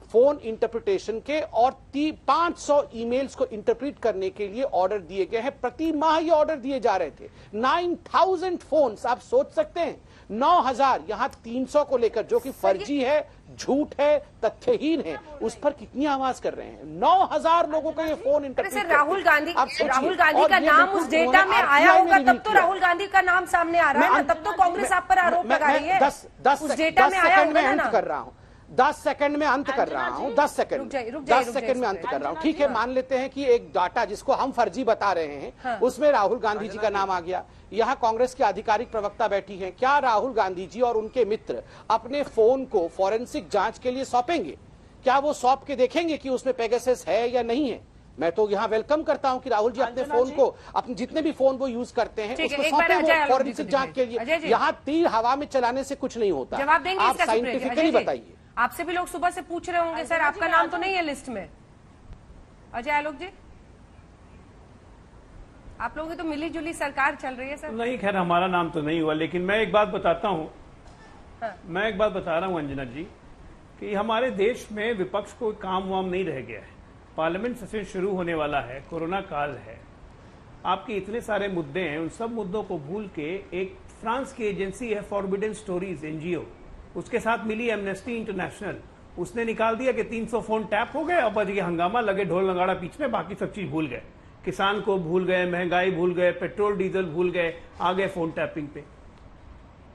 फोन इंटरप्रिटेशन के और 500 ईमेल्स को इंटरप्रेट करने के लिए ऑर्डर दिए गए हैं। प्रति माह ये ऑर्डर दिए जा रहे थे। 9000 फोन्स, आप सोच सकते हैं, 9000 यहां 300 को लेकर, जो कि फर्जी है, झूठ है, तथ्यहीन है, उस पर कितनी आवाज कर रहे हैं। 9000 लोगों का ये फोन इंटरप्रेट। राहुल गांधी का नाम उस डेटा में आया होगा, तब तो राहुल गांधी का नाम सामने आ रहा है, तब तो कांग्रेस आप पर आरोप लगा रही है। 10 डेटा में आया होगा ना। कर रहा हूं 10 सेकंड में अंत कर रहा हूं, 10 सेकंड में अंत कर रहा हूं। ठीक है, मान लेते हैं कि एक डाटा जिसको हम फर्जी बता रहे हैं उसमें राहुल गांधी जी का नाम आ गया। यहां कांग्रेस की आधिकारिक प्रवक्ता बैठी हैं, क्या राहुल गांधी जी और उनके मित्र अपने फोन को फॉरेंसिक जांच के लिए सौंपेंगे? क्या वो सौंप के देखेंगे कि उसमें पेगासस है या नहीं है? मैं तो यहाँ वेलकम करता हूँ कि राहुल जी अपने फोन को, अपने जितने भी फोन वो यूज करते हैं उसको सौंपे वो फॉरेंसिक जांच के लिए। यहाँ तीर हवा में चलाने से कुछ नहीं होता। जवाब देंगे आप साइंटिफिकली बताइए। आपसे भी लोग सुबह से पूछ रहे होंगे सर, आपका नाम तो नहीं है लिस्ट में। अजय आलोक जी, आप लोगों की तो मिली जुली सरकार चल रही है सर। नहीं, खैर हमारा नाम तो नहीं हुआ, लेकिन मैं एक बात बताता हूँ। मैं एक बात बता रहा हूँ अंजना जी कि हमारे देश में विपक्ष को काम वाम नहीं रह गया है। पार्लियामेंट सेशन शुरू होने वाला है, कोरोना काल है, आपके इतने सारे मुद्दे हैं, उन सब मुद्दों को भूल के एक फ्रांस की एजेंसी है फॉरबिडन स्टोरीज एनजीओ, उसके साथ मिली एमनेस्टी इंटरनेशनल, उसने निकाल दिया कि 300 फोन टैप हो गए। अब ये हंगामा लगे ढोल नगाड़ा पीछे, बाकी सब चीज भूल गए, किसान को भूल गए, महंगाई भूल गए, पेट्रोल डीजल भूल गए, आ गए फोन टैपिंग पे।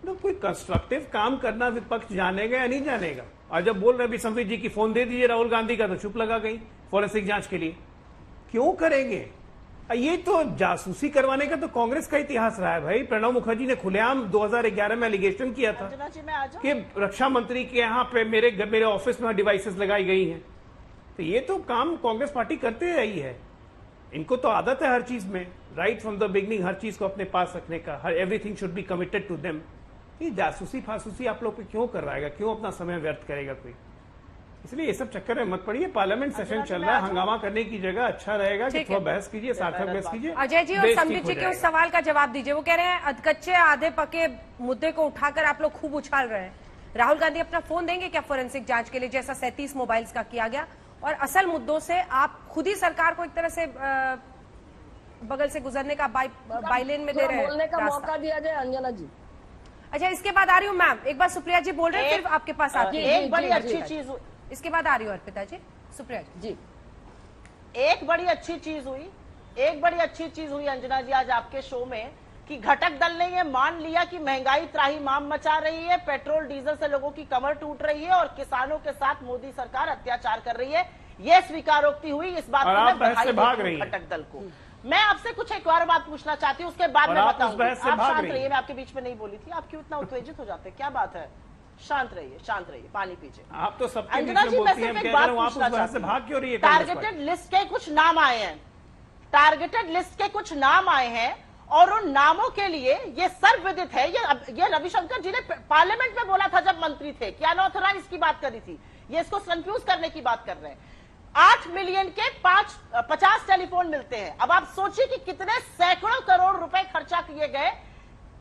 तो कोई कंस्ट्रक्टिव काम करना विपक्ष जानेगा या नहीं जानेगा? और जब बोल रहे भी संबित जी की फोन दे दीजिए राहुल गांधी का, तो चुप लगा गई फॉरेंसिक जांच के लिए। क्यों करेंगे? ये तो जासूसी करवाने का तो कांग्रेस का इतिहास रहा है भाई। प्रणब मुखर्जी ने खुलेआम 2011 में एलिगेशन किया था कि रक्षा मंत्री के यहाँ पे मेरे ऑफिस में डिवाइसेस लगाई गई हैं। तो ये तो काम कांग्रेस पार्टी करते रही है। इनको तो आदत है हर चीज में, राइट फ्रॉम द बिगनिंग हर चीज को अपने पास रखने का, हर everything should be committed to them. ये जासूसी फासूसी आप लोग पे क्यों कर रहा है? क्यों अपना समय व्यर्थ करेगा कोई? इसलिए ये सब चक्कर में मत पड़िए। पार्लियामेंट सेशन चल रहा है, हंगामा करने की जगह अच्छा रहेगा कि थोड़ा बहस कीजिए, सार्थक बहस कीजिए। अजय जी और संबित जी के उस सवाल का जवाब दीजिए। वो कह रहे हैं अधकच्चे आधे पके मुद्दे को उठाकर आप लोग खूब उछाल रहे हैं। राहुल गांधी अपना फोन देंगे क्या फोरेंसिक जांच के लिए, जैसा 37 मोबाइल्स का किया गया? और असल मुद्दों से आप खुद ही सरकार को एक तरह से बगल से गुजरने का बाईलेन में दे रहे हैं, बोलने का मौका दिया जाए अंजना जी। अच्छा, इसके बाद आ रही हूँ मैम, एक बार सुप्रिया जी बोल रहे हैं, फिर आपके पास आती है। एक बड़ी अच्छी चीज, इसके बाद आ रही हूँ अर्पिता जी। सुप्रिया जी, एक बड़ी अच्छी चीज हुई अंजना जी आज आपके शो में कि घटक दल ने ये मान लिया कि महंगाई त्राहिमाम मचा रही है, पेट्रोल डीजल से लोगों की कमर टूट रही है और किसानों के साथ मोदी सरकार अत्याचार कर रही है। ये स्वीकारोक्ति हुई। इस बात की मैं बधाई घटक दल को। मैं आपसे कुछ एक और बात पूछना चाहती हूँ, उसके बाद मैं बताऊंगी। आप शांत रहिए, मैं आपके बीच में नहीं बोली थी। आप क्यों इतना उत्तेजित हो जाते हैं? क्या बात है? शांत रहिए, पानी पीजिए। आप तो सबके अंजना जी, मैं सिर्फ एक बात पूछना चाहती हूँ। टारगेटेड लिस्ट के कुछ नाम आए हैं, और उन नामों के लिए ये सर्वविदित है, ये रविशंकर जी ने पार्लियामेंट में बोला था जब मंत्री थे, क्या अनऑथराइज की बात करी थी। ये इसको कंफ्यूज करने की बात कर रहे हैं। 8 मिलियन के 50 टेलीफोन मिलते हैं। अब आप सोचिए कि कितने सैकड़ों करोड़ रुपए खर्चा किए गए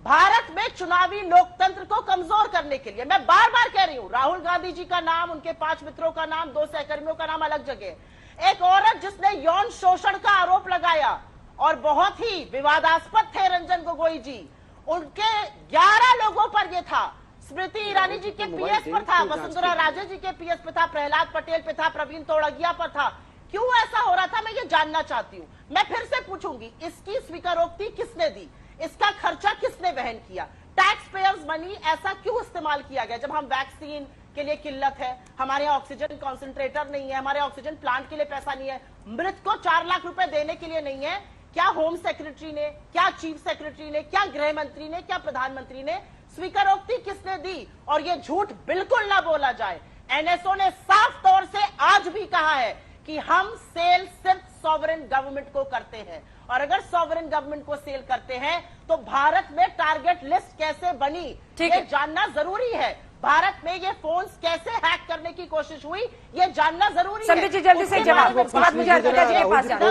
भारत में चुनावी लोकतंत्र को कमजोर करने के लिए। मैं बार बार कह रही हूं, राहुल गांधी जी का नाम, उनके 5 मित्रों का नाम, 2 सहकर्मियों का नाम अलग जगह। एक औरत जिसने यौन शोषण का आरोप लगाया और बहुत ही विवादास्पद थे रंजन गोगोई जी, उनके 11 लोगों पर यह था। स्मृति ईरानी जी के पीएस पर था, वसुंधरा राजे जी के पीएस पर था, प्रहलाद पटेल पे था, प्रवीण तोड़गिया पर था। क्यों ऐसा हो रहा था, मैं ये जानना चाहती हूँ। मैं फिर से पूछूंगी, इसकी स्वीकारोक्ति किसने दी? इसका खर्चा किसने वहन किया? टैक्स पेयर्स मनी ऐसा क्यों इस्तेमाल किया गया? जब हम वैक्सीन के लिए किल्लत है, हमारे यहाँ ऑक्सीजन कॉन्सेंट्रेटर नहीं है, हमारे ऑक्सीजन प्लांट के लिए पैसा नहीं है, मृत को 4 लाख रुपए देने के लिए नहीं है, क्या होम सेक्रेटरी ने, क्या चीफ सेक्रेटरी ने, क्या गृह मंत्री ने, क्या प्रधानमंत्री ने स्वीकारोक्ति किसने दी? और ये झूठ बिल्कुल ना बोला जाए। एनएसओ ने साफ तौर से आज भी कहा है कि हम सेल सिर्फ सॉवरेन गवर्नमेंट को करते हैं, और अगर सॉवरेन गवर्नमेंट को सेल करते हैं तो भारत में टारगेट लिस्ट कैसे बनी ये जानना जरूरी है। भारत में ये फोन्स कैसे हैक करने की कोशिश हुई ये जानना जरूरी है। संबित जी जल्दी से जवाब, उसके बाद मुझे अर्पिता जी के पास जाना।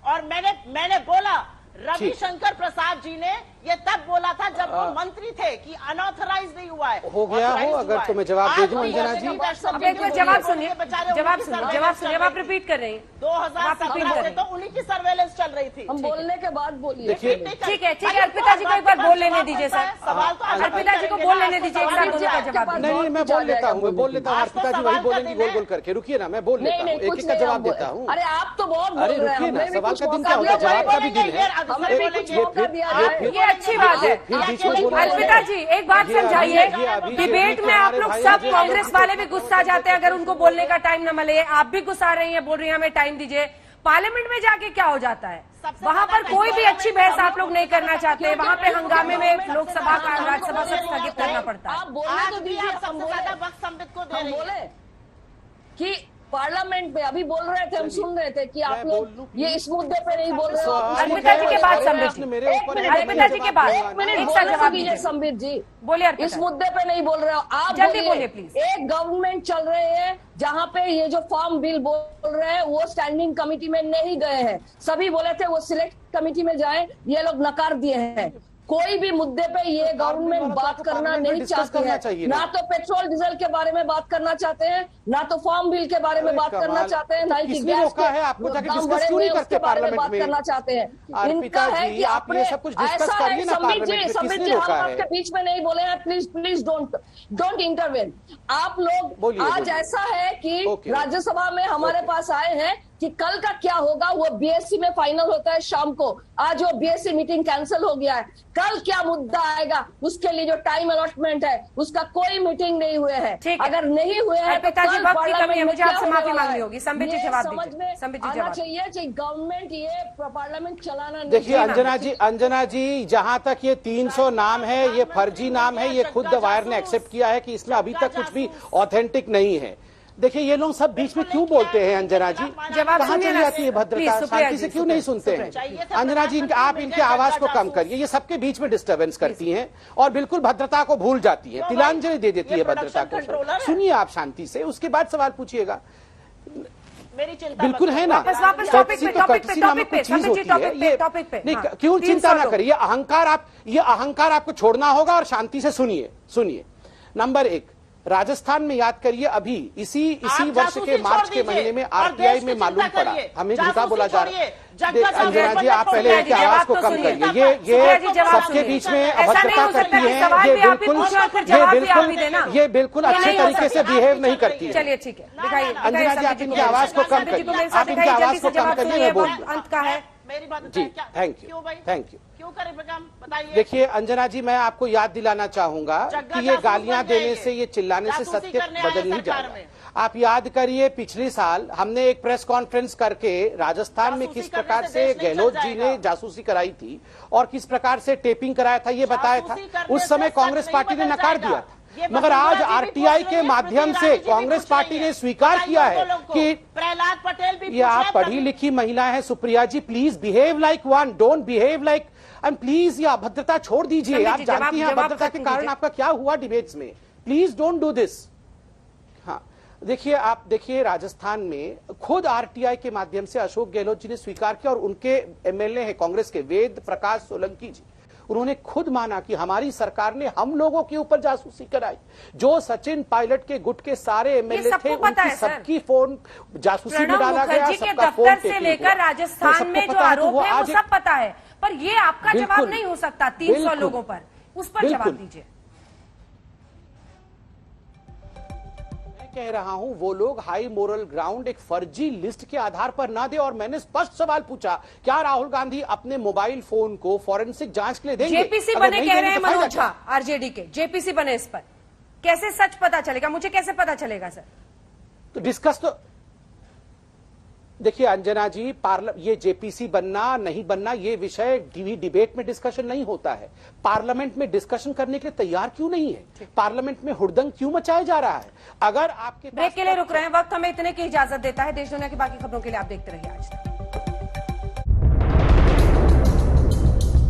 और मैंने बोला रविशंकर प्रसाद जी ने ये तब बोला था जब वो मंत्री थे कि अनऑथराइज नहीं हुआ है। हो गया हो, अगर तो मैं जवाब दे दूं अंजना जी। अब एक बार जवाब सुनिए, जवाब आप रिपीट कर रहे हैं। 2017 से तो उन्हीं की सर्वेलेंस चल रही थी। हम बोलने के बाद बोलिए। देखिए ठीक है, अर्पिता जी को एक बार बोल लेने दीजिए सर। सवाल तो अर्पिता जी को बोल लेने दीजिए, एक साथ दोनों का जवाब। नहीं, मैं बोल लेता हूँ। अर्पिता जी वही बोलेंगी गोल गोल करके। रुकिए ना, मैं बोल लेता हूँ, एक का जवाब देता हूँ। अरे आप तो बहुत अरे रुकिए ना, सवाल का दिन क्या होता है, जवाब का भी दिन है। ये अच्छी बात है। अर्पिता जी एक बात समझाइए, डिबेट में आप लोग सब कांग्रेस वाले भी गुस्सा जाते हैं अगर उनको बोलने का टाइम न मिले। आप भी गुस्सा रही हैं, बोल रही हैं हमें टाइम दीजिए। पार्लियामेंट में जाके क्या हो जाता है, वहां पर कोई भी अच्छी बहस आप लोग नहीं करना चाहते। वहां पे हंगामे में लोकसभा का राज्यसभा सब स्थगित करना पड़ता है। आप बोलने तो दीजिए, सबसे ज्यादा वक्त संबित को दे रही है। बोले कि पार्लियामेंट में अभी बोल रहे थे, हम सुन रहे थे कि आप लोग ये इस मुद्दे पे नहीं बोल रहे हो। अर्पिता जी के बाद अर्पिता जी के बाद एक मिनट जवाब दीजिए संबित जी, बोलिए। इस मुद्दे पे नहीं बोल रहे हो आप, जल्दी बोलिए प्लीज। एक गवर्नमेंट चल रहे हैं जहाँ पे ये जो फार्म बिल बोल रहे हैं वो स्टैंडिंग कमेटी में नहीं गए हैं, सभी बोले थे वो सिलेक्ट कमेटी में जाए, ये लोग नकार दिए हैं। कोई भी मुद्दे पे ये गवर्नमेंट बात करना नहीं चाहती है, ना तो पेट्रोल डीजल के बारे में बात करना चाहते हैं, ना तो फार्म बिल के बारे में बात करना चाहते हैं, ना ही गैस के दाम बढ़े हुए उसके बारे में बात करना चाहते हैं। इनका है कि आपने ऐसा है संबित जी हम आपके बीच में नहीं बोले हैं, प्लीज डोंट इंटरवेन। आप लोग आज ऐसा है कि राज्यसभा में हमारे पास आए हैं कि कल का क्या होगा, वो बीएससी में फाइनल होता है शाम को, आज वो बीएससी मीटिंग कैंसिल हो गया है, कल क्या मुद्दा आएगा उसके लिए जो टाइम अलॉटमेंट है उसका कोई मीटिंग नहीं हुए है। अगर नहीं हुए हैं तो कल पार्लियामेंट मुझे आपसे माफी मांगनी होगी। संबित जी जवाब दीजिए। समझ में आना चाहिए गवर्नमेंट ये पार्लियामेंट चलाना नहीं। देखिए अंजना जी जहां तक ये 300 नाम है ये फर्जी नाम है, ये खुद द वायर ने एक्सेप्ट किया है कि इसमें अभी तक कुछ भी ऑथेंटिक नहीं है। देखिए ये लोग सब बीच में क्यों बोलते हैं अंजना जी, कहाँ चली जाती है भद्रता, शांति से क्यों नहीं सुनते हैं? अंजना जी आप इनके आवाज को कम करिए, ये सबके बीच में डिस्टर्बेंस करती हैं और बिल्कुल भद्रता को भूल जाती है, तिलांजलि दे देती है भद्रता को। सुनिए आप शांति से, उसके बाद सवाल पूछिएगा। मेरी चिंता बिल्कुल है ना, टॉपिक पे चीज होती है ये, नहीं क्यों चिंता ना करिए, ये अहंकार आपको छोड़ना होगा और शांति से सुनिए। नंबर 1, राजस्थान में याद करिए अभी इसी वर्ष के मार्च के महीने में आरटीआई में मालूम पड़ा, हमें झूठा बोला जा रहा है। अंजना जी आप पहले इनकी आवाज को कम करिए, ये सबके बीच में अभद्रता करती है, ये बिल्कुल अच्छे तरीके से बिहेव नहीं करती है। चलिए ठीक है, अंजना जी आप इनकी आवाज को कम करिए, आप इनकी आवाज को कम करिए, मैं बोल अंत का है मेरी बात जी। Thank you. क्यों करे काम बताइए। देखिए अंजना जी मैं आपको याद दिलाना चाहूंगा कि ये गालियां देने से, ये चिल्लाने से सत्य बदल नहीं जाएगा। आप याद करिए पिछले साल हमने एक प्रेस कॉन्फ्रेंस करके राजस्थान में किस प्रकार से गहलोत जी ने जासूसी कराई थी और किस प्रकार से टेपिंग कराया था ये बताया था। उस समय कांग्रेस पार्टी ने नकार दिया था, मगर आज आरटीआई के माध्यम से कांग्रेस पार्टी ने स्वीकार किया है कि प्रहलाद पटेल भी, ये आप पढ़ी लिखी महिला है Supriya ji, please behave like one, don't behave like, and please ये अभद्रता छोड़ दीजिए। आप जानती हैं अभद्रता के कारण आपका क्या हुआ डिबेट्स में, प्लीज डोंट डू दिस। हाँ देखिए राजस्थान में खुद आरटीआई के माध्यम से अशोक गहलोत जी ने स्वीकार किया और उनके एमएलए हैं कांग्रेस के वेद प्रकाश सोलंकी जी, उन्होंने खुद माना कि हमारी सरकार ने हम लोगों के ऊपर जासूसी कराई। जो सचिन पायलट के गुट के सारे एमएलए थे उनकी सबकी फोन जासूसी में डाला गया, सबका फोन से लेकर राजस्थान में जो आरोप है वो सब पता है, पर ये आपका जवाब नहीं हो सकता 300 लोगों पर, उस पर जवाब दीजिए। कह रहा हूं वो लोग हाई मोरल ग्राउंड एक फर्जी लिस्ट के आधार पर ना दे, और मैंने स्पष्ट सवाल पूछा क्या राहुल गांधी अपने मोबाइल फोन को फॉरेंसिक जांच के लिए देंगे? जेपीसी बने कह रहे हैं मनोज झा आरजेडी के, जेपीसी बने, इस पर कैसे सच पता चलेगा? मुझे कैसे पता चलेगा सर? तो डिस्कस तो देखिए अंजना जी, ये जेपीसी बनना नहीं बनना ये विषय टीवी डिबेट में डिस्कशन नहीं होता है। पार्लियामेंट में डिस्कशन करने के लिए तैयार क्यों नहीं है? पार्लियामेंट में हुड़दंग क्यों मचाया जा रहा है? अगर आपके ब्रेक के लिए रुक रहे हैं, वक्त हमें इतने की इजाजत देता है। देश दुनिया की बाकी खबरों के लिए आप देखते रहिए आज तक।